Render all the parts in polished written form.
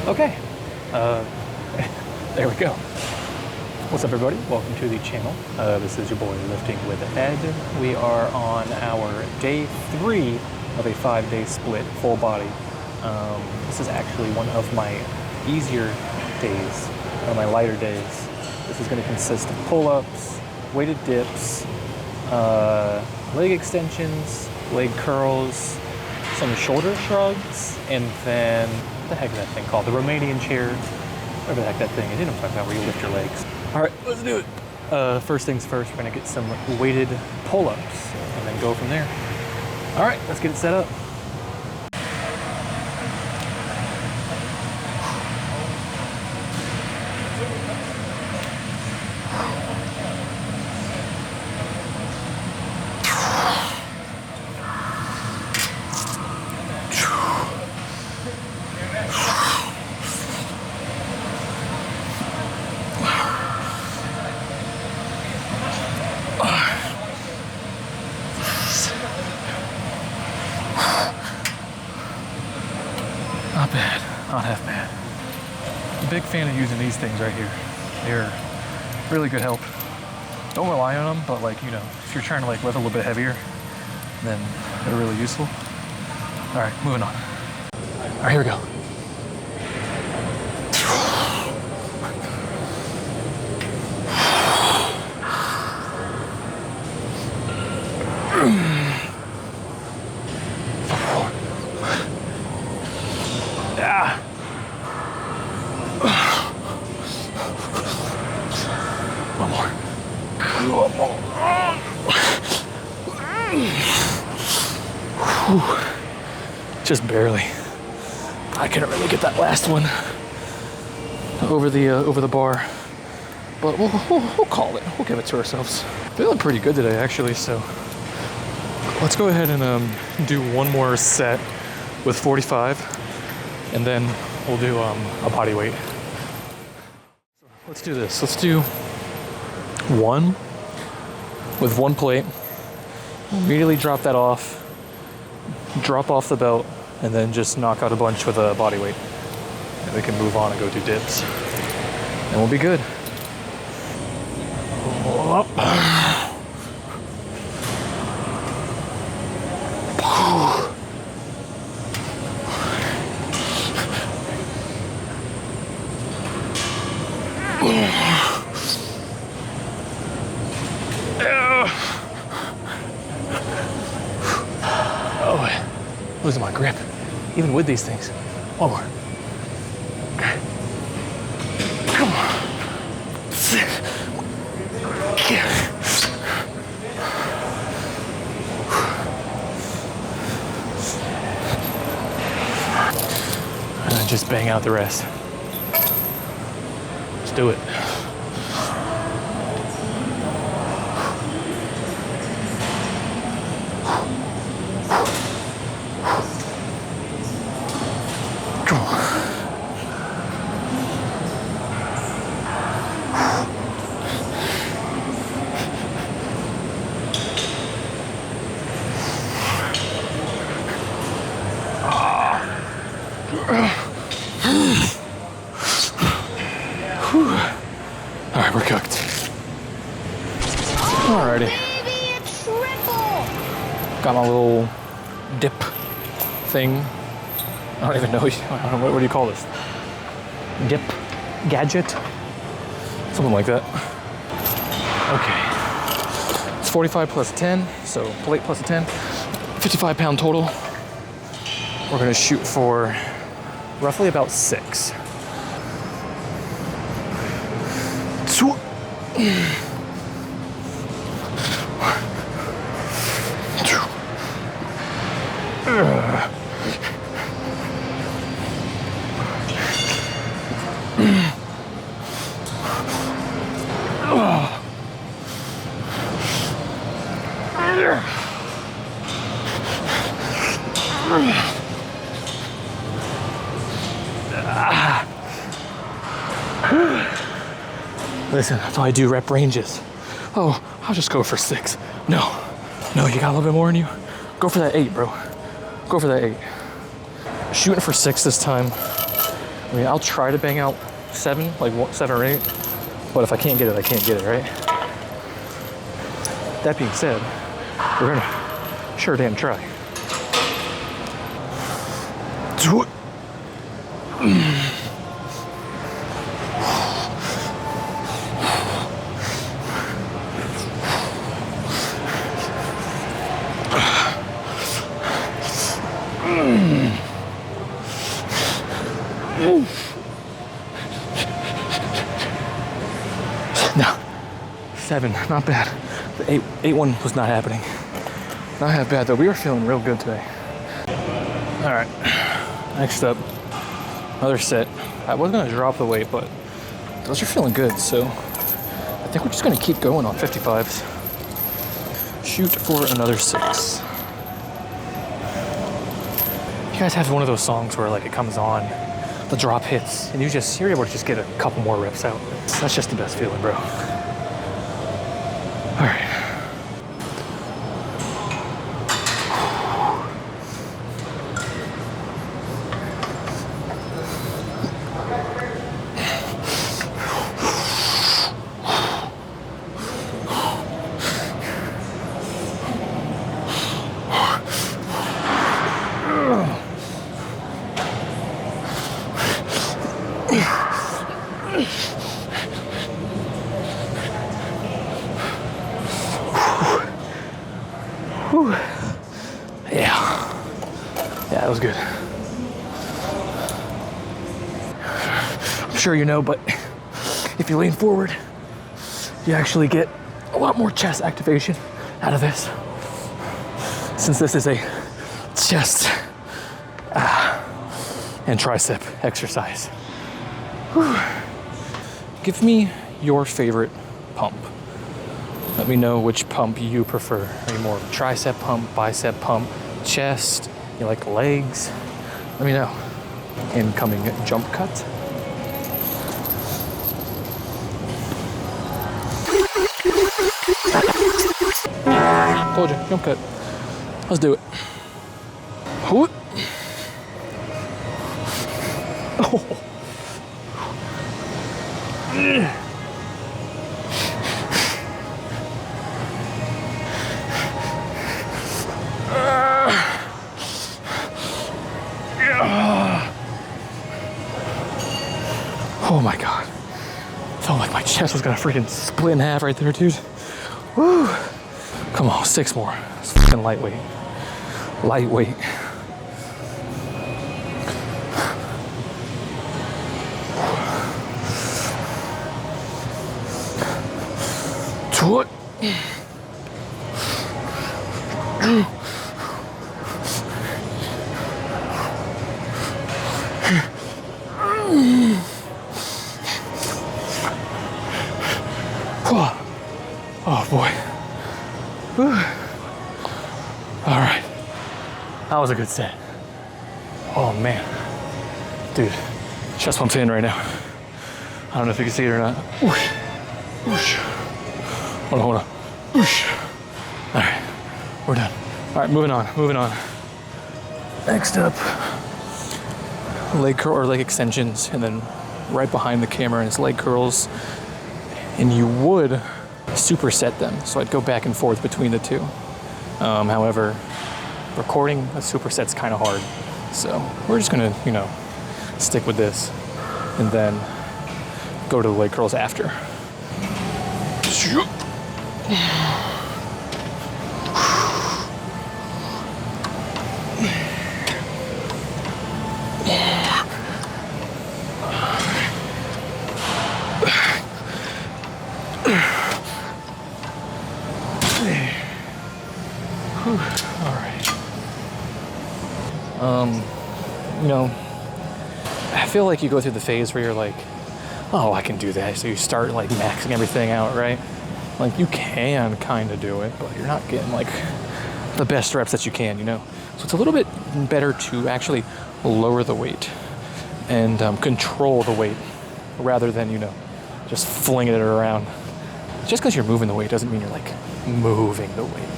Okay, there we go. What's up, everybody? Welcome to the channel. This is your boy Lifting with Ed. We are on our day 3 of a 5-day split, full body. This is actually one of my easier days, one of my lighter days. This is going to consist of pull-ups, weighted dips, leg extensions, leg curls, some shoulder shrugs, and then what the heck is that thing called? The Romanian chair, whatever the heck that thing is. You know what I'm talking about, where you lift your legs. All right, let's do it. First things first, we're gonna get some weighted pull-ups and then go from there. All right, let's get it set up. Not bad, not half bad. Big fan of using these things right here. They're really good help. Don't rely on them, but like, you know, if you're trying to like lift a little bit heavier, then they're really useful. All right, moving on. All right, here we go. Just barely. I couldn't really get that last one over the bar, but we'll call it. We'll give it to ourselves. Feeling pretty good today, actually. So let's go ahead and do one more set with 45, and then we'll do a body weight. Let's do this. Let's do one with one plate. Immediately drop that off. Drop off the belt, and then just knock out a bunch with a body weight. And we can move on and go do dips. And we'll be good. Losing my grip, even with these things. One more. Okay. Come on. And then just bang out the rest. Let's do it. All right, we're cooked. Alrighty. Got my little dip thing. I don't even know. What do you call this? Dip gadget? Something like that. Okay. It's 45 plus 10, so plate plus a 10. 55-pound total. We're gonna shoot for roughly about 6. Listen, that's how I do rep ranges. Oh, I'll just go for 6. No, you got a little bit more in you? Go for that 8, bro. Go for that 8. Shooting for 6 this time. I mean, I'll try to bang out 7, like 7 or 8, but if I can't get it, I can't get it, right? That being said, we're gonna sure damn try. Do it. No, 7, not bad. The 8 one was not happening. Not that bad though. We were feeling real good today. All right, next up, another set. I was gonna drop the weight, but those are feeling good. So I think we're just gonna keep going on 55s. Shoot for another 6. You guys have one of those songs where like it comes on, the drop hits, and you're able to just get a couple more reps out. That's just the best feeling, bro. All right. Whew. Yeah, that was good. I'm sure you know, but if you lean forward, you actually get a lot more chest activation out of this. Since this is a chest and tricep exercise. Whew. Give me your favorite pump. Let me know which pump you prefer. Are you more of a tricep pump, bicep pump, chest? You like legs? Let me know. Incoming jump cut. Told you, jump cut. Let's do it. Oh. Oh my God. Felt like my chest was gonna freaking split in half right there, dude. Woo. Come on, 6 more. It's fucking lightweight. Lightweight. To it. Oh boy. Whew. All right. That was a good set. Oh man. Dude, chest pump's in right now. I don't know if you can see it or not. Whoosh. Whoosh. Hold on. Whoosh. All right, we're done. All right, moving on. Next up, leg curl or leg extensions, and then right behind the camera is leg curls. And you would superset them, so I'd go back and forth between the two. However, recording a superset's kind of hard, so we're just gonna, stick with this, and then go to the leg curls after. All right. I feel like you go through the phase where you're like, oh, I can do that. So you start like maxing everything out, right? Like you can kind of do it, but you're not getting like the best reps that you can, So it's a little bit better to actually lower the weight and control the weight rather than, just flinging it around. Just because you're moving the weight doesn't mean you're like moving the weight.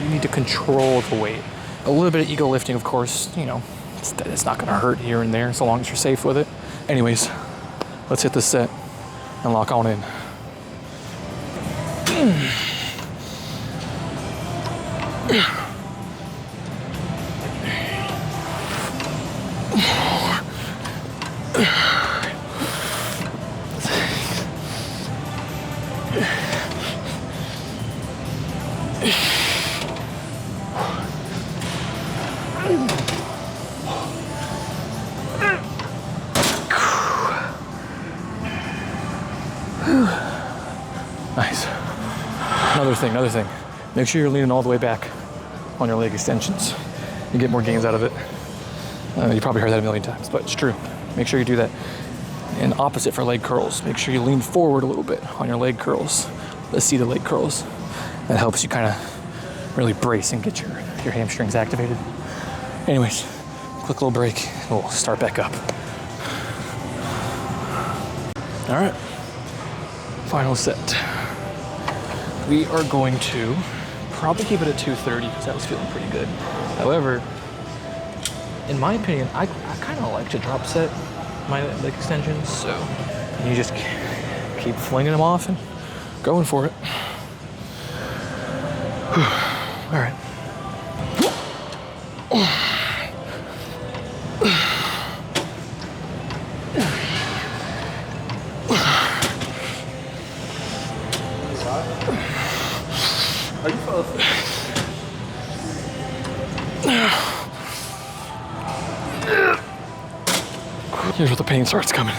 You need to control the weight. A little bit of ego lifting, of course, it's not going to hurt here and there so long as you're safe with it. Anyways, let's hit this set and lock on in. Nice. Another thing. Make sure you're leaning all the way back on your leg extensions. You get more gains out of it. You probably heard that a million times, but it's true. Make sure you do that. And opposite for leg curls. Make sure you lean forward a little bit on your leg curls, the seated leg curls. That helps you kind of really brace and get your hamstrings activated. Anyways, quick little break. We'll start back up. All right. Final set. We are going to probably keep it at 230 because that was feeling pretty good. However, in my opinion, I kind of like to drop set my leg extensions, so you just keep flinging them off and going for it. All right. Are you fell asleep? Here's where the pain starts coming.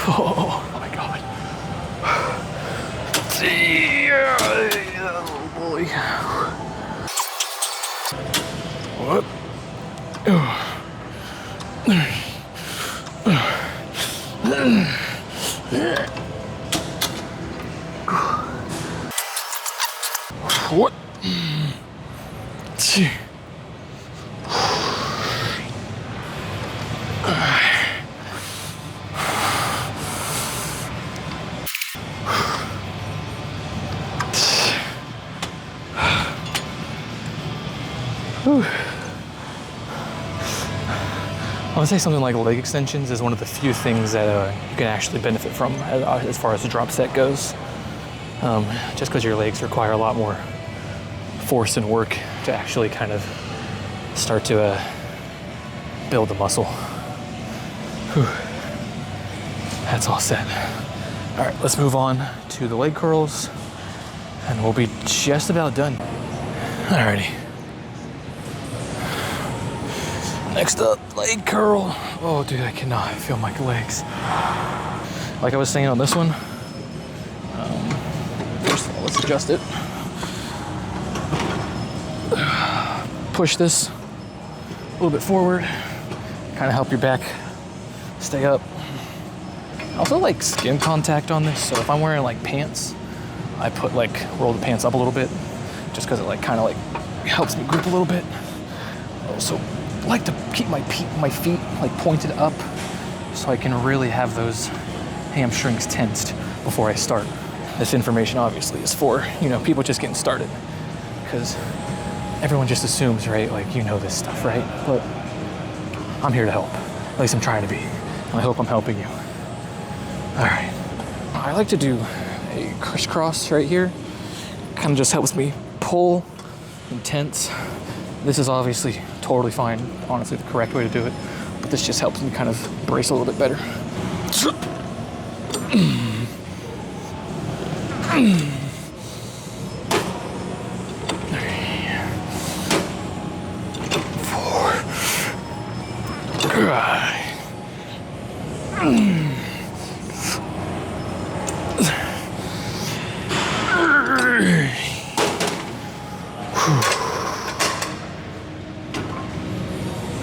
Oh my God. Oh boy. What? What? I would say something like leg extensions is one of the few things that you can actually benefit from as far as the drop set goes. Just because your legs require a lot more force and work to actually kind of start to build the muscle. Whew. That's all set. All right, let's move on to the leg curls and we'll be just about done. Alrighty. Next up, leg curl. Oh, dude, I cannot feel my legs. Like I was saying on this one, first of all, let's adjust it. Push this a little bit forward, kind of help your back stay up. I also like skin contact on this, so if I'm wearing like pants, I put roll the pants up a little bit, just because it kind of helps me grip a little bit. Also, I like to keep my feet pointed up so I can really have those hamstrings tensed before I start. This information obviously is for, people just getting started, because everyone just assumes, right, this stuff, right? But I'm here to help. At least I'm trying to be, and I hope I'm helping you. All right. I like to do a crisscross right here. Kind of just helps me pull and tense. This is obviously totally fine, honestly, the correct way to do it. But this just helps me kind of brace a little bit better.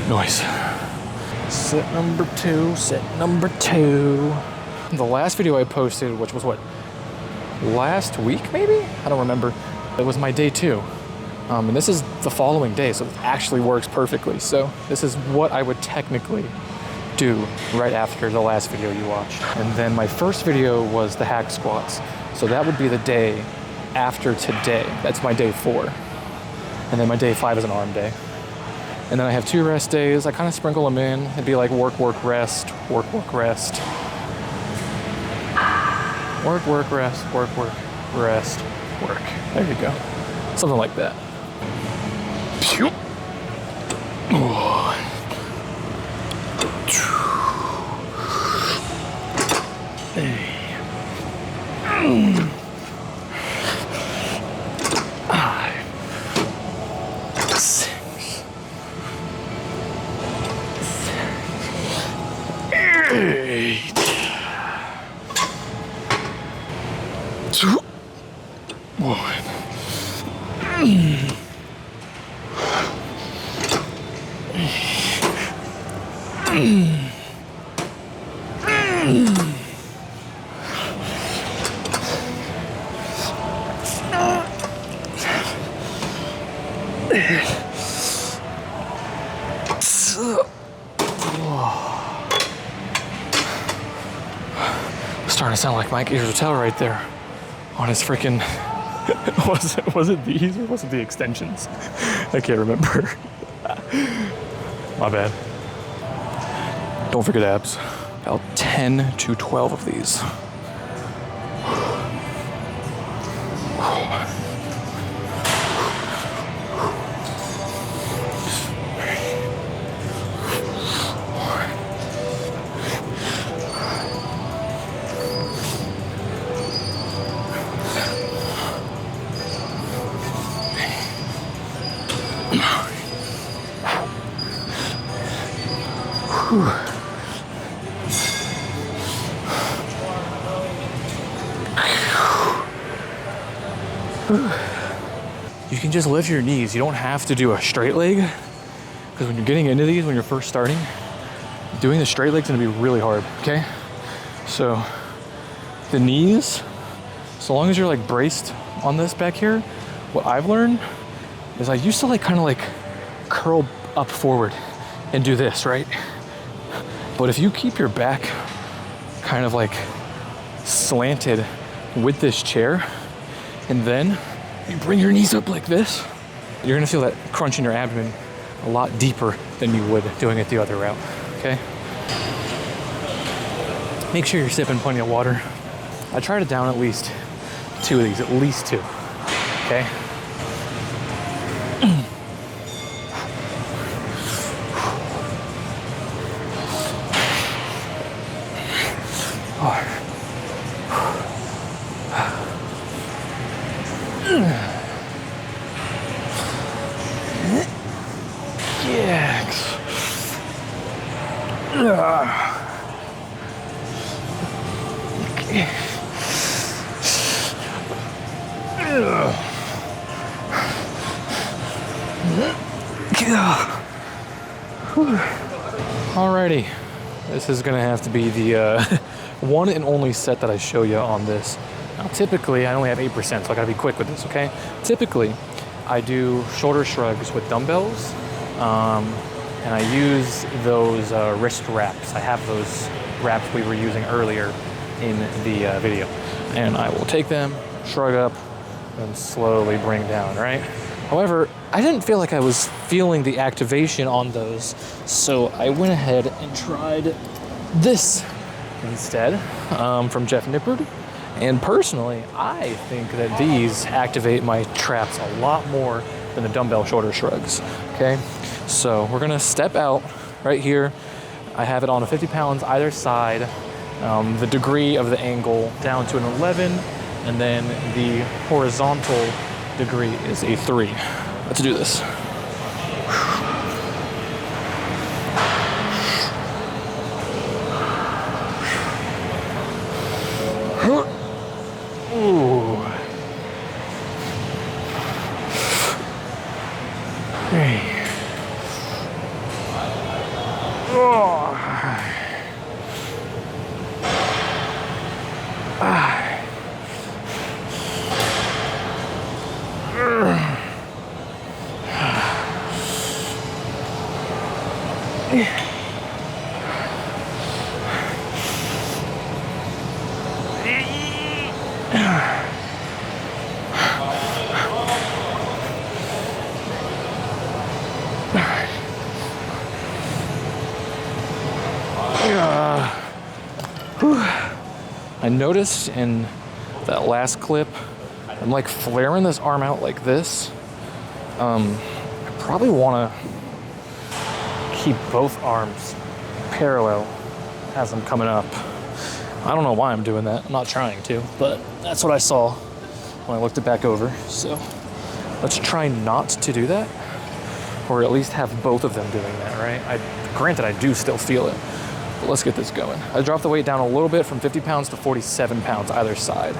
Noise. Set number two, set number two. The last video I posted, which was what, last week maybe? I don't remember. It was my day 2. And this is the following day, so it actually works perfectly. So this is what I would technically do right after the last video you watched. And then my first video was the hack squats. So that would be the day after today. That's my day 4. And then my day 5 is an arm day. And then I have 2 rest days. I kind of sprinkle them in. It'd be like work, work, rest, work, work, rest. Work, work, rest, work, work, rest, work. There you go. Something like that. Pew. Starting to sound like Mike Israel right there on his freaking was it these or was it the extensions? I can't remember. My bad. Don't forget abs. About 10 to 12 of these. You can just lift your knees. You don't have to do a straight leg, because when you're getting into these, when you're first starting, doing the straight leg's gonna be really hard, okay? So the knees, so long as you're like braced on this back here, what I've learned is I used to like kind of like curl up forward and do this, right? But if you keep your back kind of like slanted with this chair, and then you bring your knees up like this, you're gonna feel that crunch in your abdomen a lot deeper than you would doing it the other route, okay? Make sure you're sipping plenty of water. I try to down at least 2 of these, at least 2, okay? Alrighty, this is gonna have to be the one and only set that I show you on this. Now, typically, I only have 8%, so I gotta be quick with this, okay? Typically, I do shoulder shrugs with dumbbells, and I use those wrist wraps. I have those wraps we were using earlier in the video. And I will take them, shrug up, and slowly bring down, right? However, I didn't feel like I was feeling the activation on those, so I went ahead and tried this instead from Jeff Nippard. And personally, I think that these activate my traps a lot more than the dumbbell shoulder shrugs, okay? So we're gonna step out right here. I have it on a 50 pounds either side, the degree of the angle down to an 11, and then the horizontal degree is a 3. Let's do this. I noticed in that last clip, I'm like flaring this arm out like this. I probably want to keep both arms parallel as I'm coming up. I don't know why I'm doing that. I'm not trying to, but that's what I saw when I looked it back over. So let's try not to do that, or at least have both of them doing that, right? Granted, I do still feel it, but let's get this going. I dropped the weight down a little bit from 50 pounds to 47 pounds either side.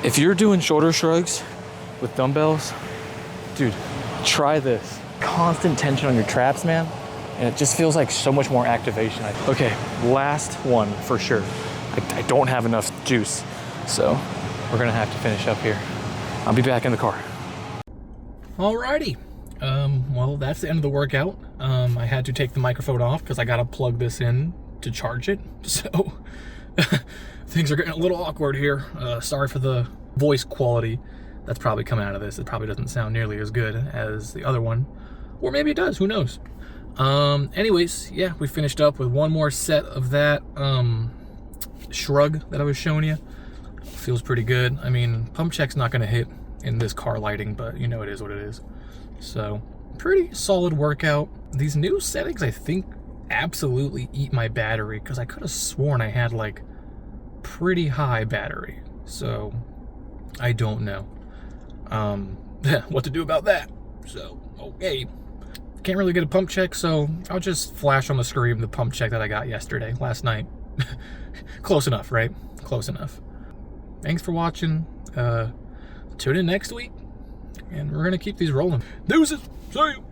If you're doing shoulder shrugs with dumbbells, dude, try this. Constant tension on your traps, man. And it just feels like so much more activation. Okay, last one for sure. I don't have enough juice, so we're gonna have to finish up here. I'll be back in the car. Alrighty. Well, that's the end of the workout. I had to take the microphone off because I gotta plug this in to charge it. So things are getting a little awkward here. Sorry for the voice quality that's probably coming out of this. It probably doesn't sound nearly as good as the other one, or maybe it does, who knows. Anyways, yeah, we finished up with one more set of that shrug that I was showing you. Feels pretty good. I mean, pump check's not gonna hit in this car lighting, but you know it is what it is. So pretty solid workout. These new settings, I think, absolutely eat my battery, because I could have sworn I had like pretty high battery. So I don't know what to do about that. So okay, can't really get a pump check, so I'll just flash on the screen the pump check that I got last night. Close enough, right? Close enough. Thanks for watching. Tune in next week, and we're gonna keep these rolling. Deuces. See you.